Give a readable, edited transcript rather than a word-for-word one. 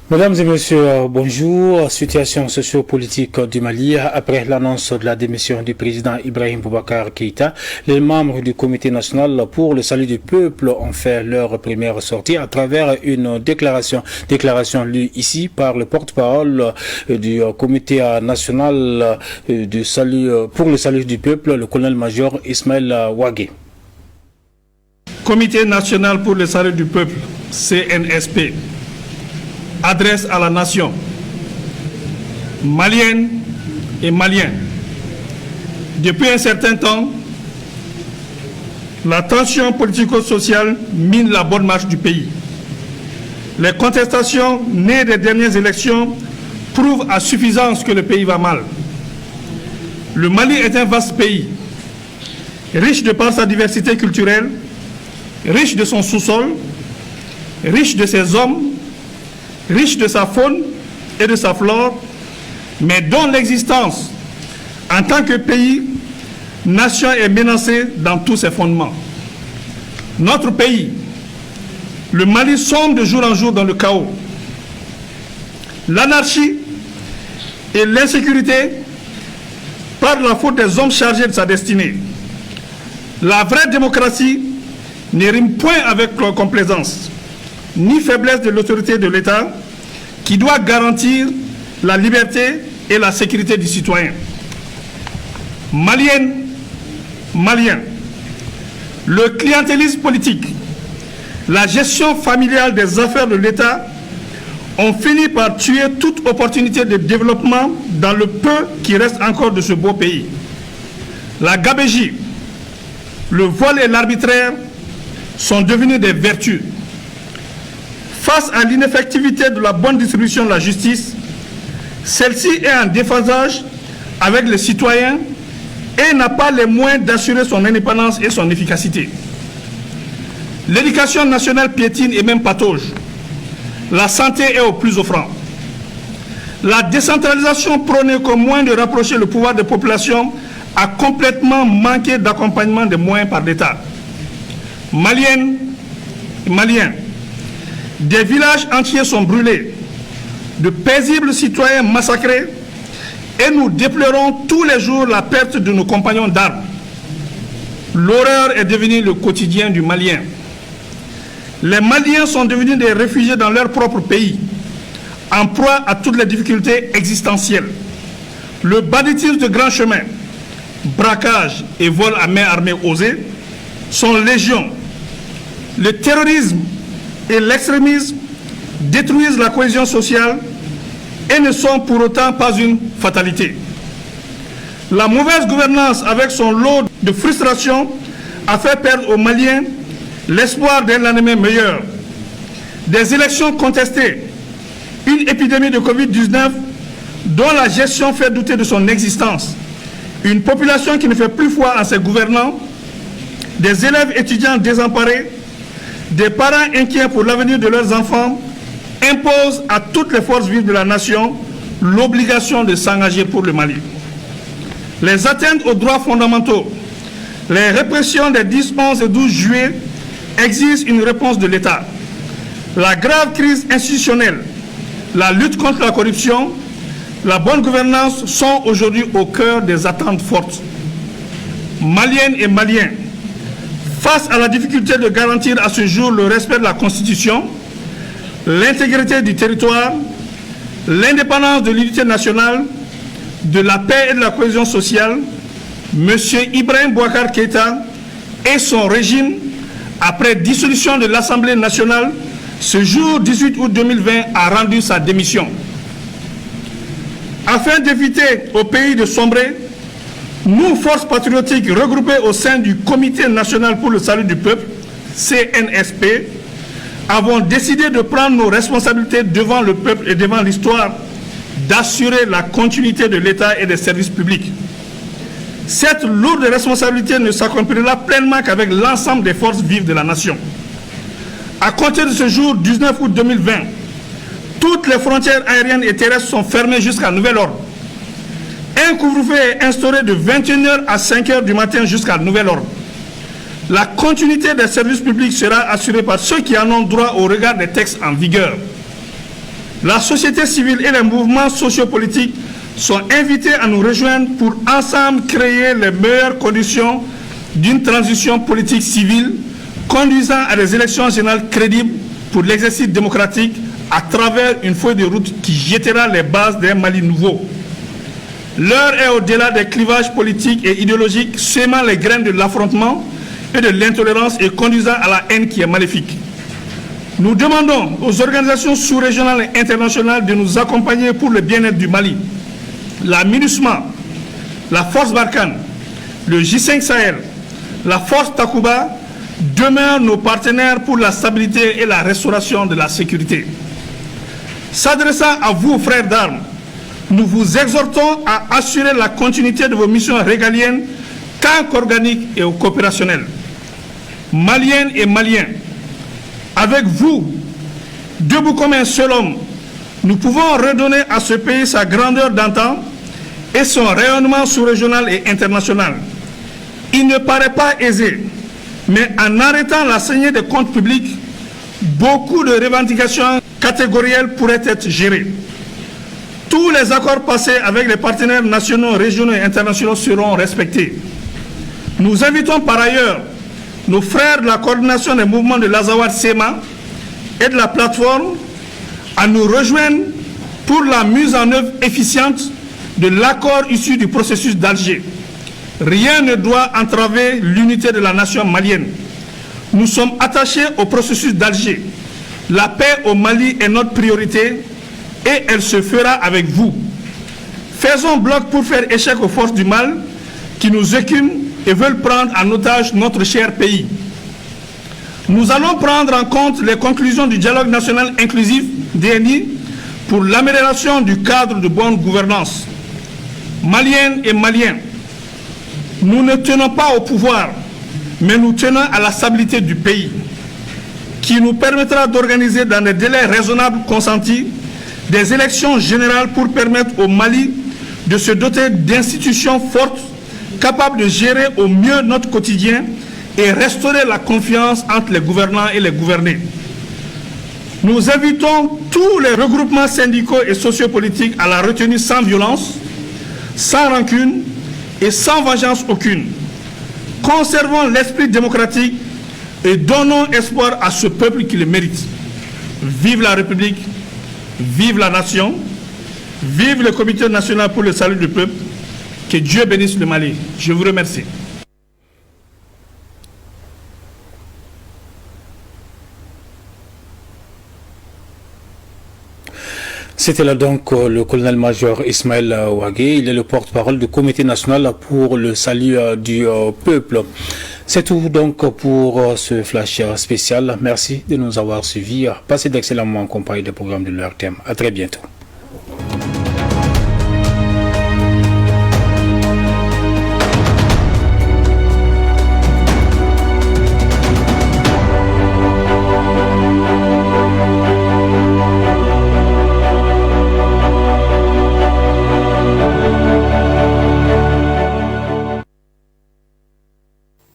Mesdames et messieurs, bonjour. Situation socio-politique du Mali. Après l'annonce de la démission du président Ibrahim Boubacar Keïta, les membres du Comité national pour le salut du peuple ont fait leur première sortie à travers une déclaration lue ici par le porte-parole du Comité national pour le salut du peuple, le colonel-major Ismaël Ouagé. Comité national pour le salut du peuple, CNSP, adresse à la nation malienne et maliens. Depuis un certain temps, la tension politico-sociale mine la bonne marche du pays. Les contestations nées des dernières élections prouvent à suffisance que le pays va mal. Le Mali est un vaste pays, riche de par sa diversité culturelle, riche de son sous-sol, riche de ses hommes, riche de sa faune et de sa flore, mais dont l'existence en tant que pays, nation est menacée dans tous ses fondements. Notre pays, le Mali, sombre de jour en jour dans le chaos. L'anarchie et l'insécurité par la faute des hommes chargés de sa destinée. La vraie démocratie ne rime point avec complaisance, ni faiblesse de l'autorité de l'État qui doit garantir la liberté et la sécurité du citoyen. Maliennes, Maliens, le clientélisme politique, la gestion familiale des affaires de l'État ont fini par tuer toute opportunité de développement dans le peu qui reste encore de ce beau pays. La gabégie, le vol et l'arbitraire sont devenus des vertus. Face à l'ineffectivité de la bonne distribution de la justice, celle-ci est en déphasage avec les citoyens et n'a pas les moyens d'assurer son indépendance et son efficacité. L'éducation nationale piétine et même patauge. La santé est au plus offrant. La décentralisation prônée comme moyen de rapprocher le pouvoir des populations a complètement manqué d'accompagnement des moyens par l'État. Maliennes et Maliens, des villages entiers sont brûlés, de paisibles citoyens massacrés, et nous déplorons tous les jours la perte de nos compagnons d'armes. L'horreur est devenue le quotidien du Malien. Les Maliens sont devenus des réfugiés dans leur propre pays, en proie à toutes les difficultés existentielles. Le banditisme de grand chemin, braquage et vol à main armée osés sont légion. Le terrorisme et l'extrémisme détruisent la cohésion sociale et ne sont pour autant pas une fatalité. La mauvaise gouvernance avec son lot de frustration a fait perdre aux Maliens l'espoir d'un lendemain meilleur. Des élections contestées, une épidémie de Covid-19 dont la gestion fait douter de son existence, une population qui ne fait plus foi en ses gouvernants, des élèves étudiants désemparés, des parents inquiets pour l'avenir de leurs enfants imposent à toutes les forces vives de la nation l'obligation de s'engager pour le Mali. Les atteintes aux droits fondamentaux, les répressions des 10, 11 et 12 juillet exigent une réponse de l'État. La grave crise institutionnelle, la lutte contre la corruption, la bonne gouvernance sont aujourd'hui au cœur des attentes fortes. Maliennes et Maliens, face à la difficulté de garantir à ce jour le respect de la Constitution, l'intégrité du territoire, l'indépendance de l'unité nationale, de la paix et de la cohésion sociale, M. Ibrahim Boubacar Keïta et son régime, après dissolution de l'Assemblée nationale, ce jour 18 août 2020, a rendu sa démission. Afin d'éviter au pays de sombrer, nous, forces patriotiques regroupées au sein du Comité national pour le salut du peuple, CNSP, avons décidé de prendre nos responsabilités devant le peuple et devant l'histoire, d'assurer la continuité de l'État et des services publics. Cette lourde responsabilité ne s'accomplira pleinement qu'avec l'ensemble des forces vives de la nation. À compter de ce jour 19 août 2020, toutes les frontières aériennes et terrestres sont fermées jusqu'à nouvel ordre. Un couvre-feu est instauré de 21h à 5h du matin jusqu'à nouvel ordre. La continuité des services publics sera assurée par ceux qui en ont droit au regard des textes en vigueur. La société civile et les mouvements sociopolitiques sont invités à nous rejoindre pour ensemble créer les meilleures conditions d'une transition politique civile conduisant à des élections générales crédibles pour l'exercice démocratique à travers une feuille de route qui jettera les bases d'un Mali nouveau. L'heure est au-delà des clivages politiques et idéologiques semant les graines de l'affrontement et de l'intolérance et conduisant à la haine qui est maléfique. Nous demandons aux organisations sous-régionales et internationales de nous accompagner pour le bien-être du Mali. La MINUSMA, la Force Barkhane, le J5 Sahel, la Force Takuba demeurent nos partenaires pour la stabilité et la restauration de la sécurité. S'adressant à vous, frères d'armes, nous vous exhortons à assurer la continuité de vos missions régaliennes tant qu'organiques et coopérationnelles. Maliennes et Maliens, avec vous, debout comme un seul homme, nous pouvons redonner à ce pays sa grandeur d'antan et son rayonnement sous-régional et international. Il ne paraît pas aisé, mais en arrêtant la saignée des comptes publics, beaucoup de revendications catégorielles pourraient être gérées. Tous les accords passés avec les partenaires nationaux, régionaux et internationaux seront respectés. Nous invitons par ailleurs nos frères de la coordination des mouvements de l'Azawad-Sema et de la plateforme à nous rejoindre pour la mise en œuvre efficiente de l'accord issu du processus d'Alger. Rien ne doit entraver l'unité de la nation malienne. Nous sommes attachés au processus d'Alger. La paix au Mali est notre priorité et elle se fera avec vous. Faisons bloc pour faire échec aux forces du mal qui nous écument et veulent prendre en otage notre cher pays. Nous allons prendre en compte les conclusions du dialogue national inclusif DNI pour l'amélioration du cadre de bonne gouvernance. Maliennes et Maliens, nous ne tenons pas au pouvoir, mais nous tenons à la stabilité du pays, qui nous permettra d'organiser dans des délais raisonnables consentis des élections générales pour permettre au Mali de se doter d'institutions fortes, capables de gérer au mieux notre quotidien et restaurer la confiance entre les gouvernants et les gouvernés. Nous invitons tous les regroupements syndicaux et sociopolitiques à la retenue sans violence, sans rancune et sans vengeance aucune. Conservons l'esprit démocratique et donnons espoir à ce peuple qui le mérite. Vive la République, vive la nation, vive le Comité national pour le salut du peuple. Que Dieu bénisse le Mali. Je vous remercie. C'était là donc le colonel-major Ismaël Ouagué. Il est le porte-parole du Comité national pour le salut du peuple. C'est tout donc pour ce flash spécial. Merci de nous avoir suivis. Passez d'excellents moments en compagnie des programmes de leur thème. À très bientôt.